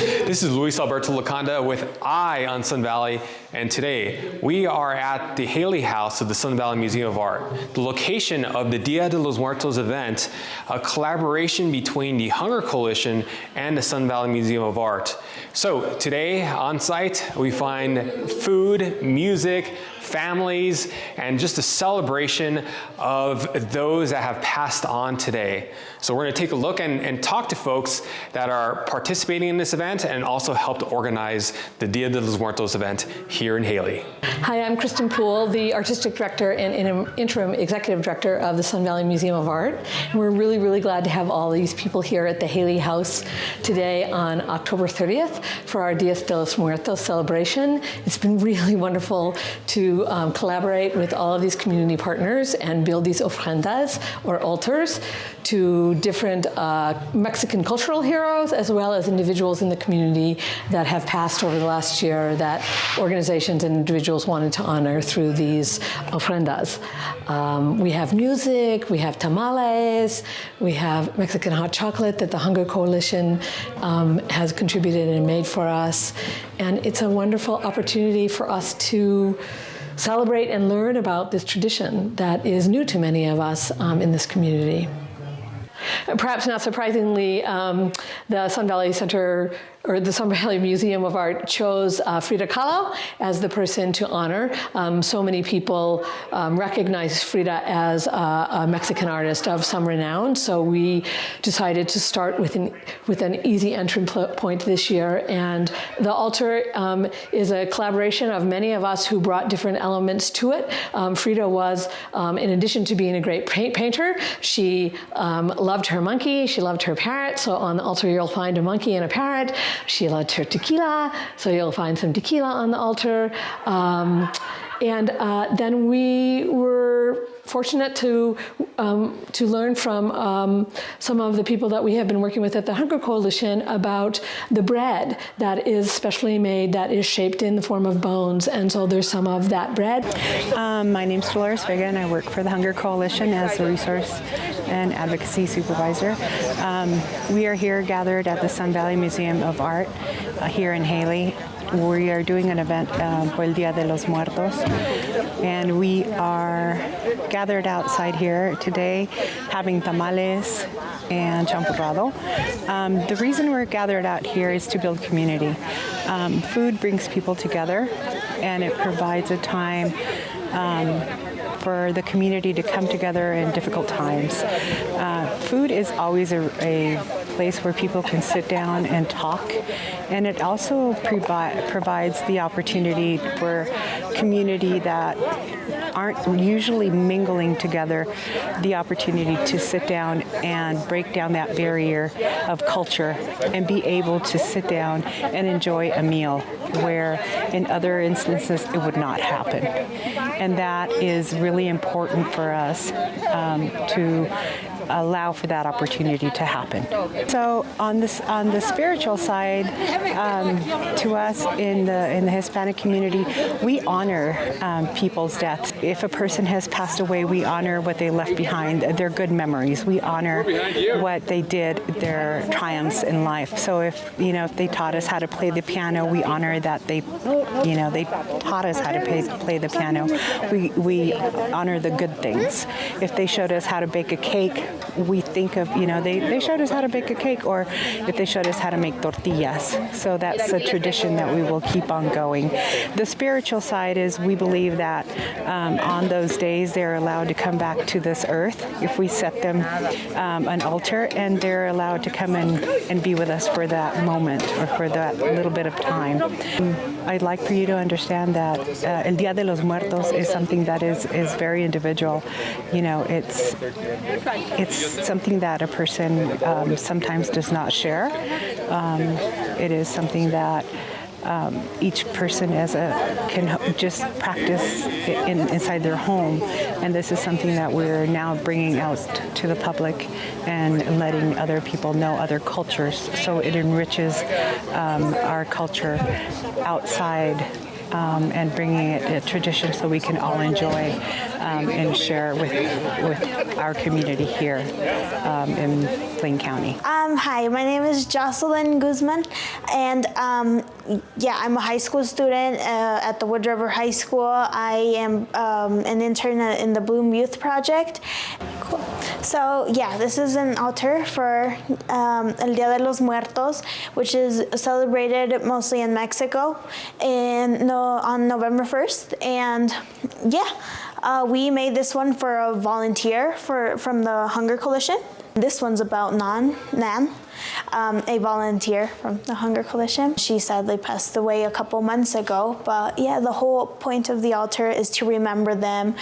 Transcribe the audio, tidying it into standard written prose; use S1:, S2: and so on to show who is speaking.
S1: This is Luis Alberto Laconda with Eye on Sun Valley, and today we are at the Haley House of the Sun Valley Museum of Art, the location of the Dia de los Muertos event, a collaboration between the Hunger Coalition and the Sun Valley Museum of Art. So today on site we find food, music, families, and just a celebration of those that have passed on today. So we're going to take a look and talk to folks that are participating in this event and also helped organize the Dia de los Muertos event here in Haley.
S2: Hi, I'm Kristen Poole, the Artistic Director and Interim Executive Director of the Sun Valley Museum of Art. And we're really, really glad to have all these people here at the Haley House today on October 30th for our Dia de los Muertos celebration. It's been really wonderful to collaborate with all of these community partners and build these ofrendas, or altars, to different Mexican cultural heroes, as well as individuals in the community that have passed over the last year that organizations and individuals wanted to honor through these ofrendas. We have music, we have tamales, we have Mexican hot chocolate that the Hunger Coalition has contributed and made for us. And it's a wonderful opportunity for us to celebrate and learn about this tradition that is new to many of us in this community. Perhaps not surprisingly, the Sun Valley Center, or the Sun Valley Museum of Art, chose Frida Kahlo as the person to honor. So many people recognize Frida as a Mexican artist of some renown, so we decided to start with an easy entry point this year. And the altar is a collaboration of many of us who brought different elements to it. Frida was, in addition to being a great painter, she loved her monkey, she loved her parrot, so on the altar you'll find a monkey and a parrot. She loved her tequila, so you'll find some tequila on the altar. Then we were fortunate to learn from some of the people that we have been working with at the Hunger Coalition about the bread that is specially made, that is shaped in the form of bones, and so there's some of that bread.
S3: My name's Dolores Vega, and I work for the Hunger Coalition as a resource and advocacy supervisor. We are here gathered at the Sun Valley Museum of Art here in Haley. We are doing an event for el Dia de los Muertos, and we are gathered outside here today having tamales and champurrado. The reason we're gathered out here is to build community. Food brings people together, and it provides a time for the community to come together in difficult times. Food is always a place where people can sit down and talk, and it also provides the opportunity for community that aren't usually mingling together the opportunity to sit down and break down that barrier of culture and be able to sit down and enjoy a meal where in other instances it would not happen. And that is really important for us to allow for that opportunity to happen. So on the spiritual side, to us in the Hispanic community, we honor people's deaths. If a person has passed away, we honor what they left behind, their good memories. We honor what they did, their triumphs in life. So if they taught us how to play the piano, we honor that they taught us how to play the piano. We honor the good things. If they showed us how to bake a cake, we think of, they showed us how to bake a cake, or if they showed us how to make tortillas. So that's a tradition that we will keep on going. The spiritual side is we believe that on those days they're allowed to come back to this earth if we set them an altar, and they're allowed to come in and be with us for that moment or for that little bit of time. I'd like for you to understand that el Dia de los Muertos is something that is very individual. It's something that a person sometimes does not share. It is something that each person can just practice inside their home, and this is something that we're now bringing out to the public and letting other people know other cultures, so it enriches our culture outside and bringing it a tradition so we can all enjoy and share with our community here in Plain County.
S4: Hi, my name is Jocelyn Guzman, and I'm a high school student at the Wood River High School. I am an intern in the Bloom Youth Project. Cool. So this is an altar for El Día de los Muertos, which is celebrated mostly in Mexico on November 1st. And we made this one for a volunteer from the Hunger Coalition. This one's about Nan, a volunteer from the Hunger Coalition. She sadly passed away a couple months ago, but the whole point of the altar is to remember them,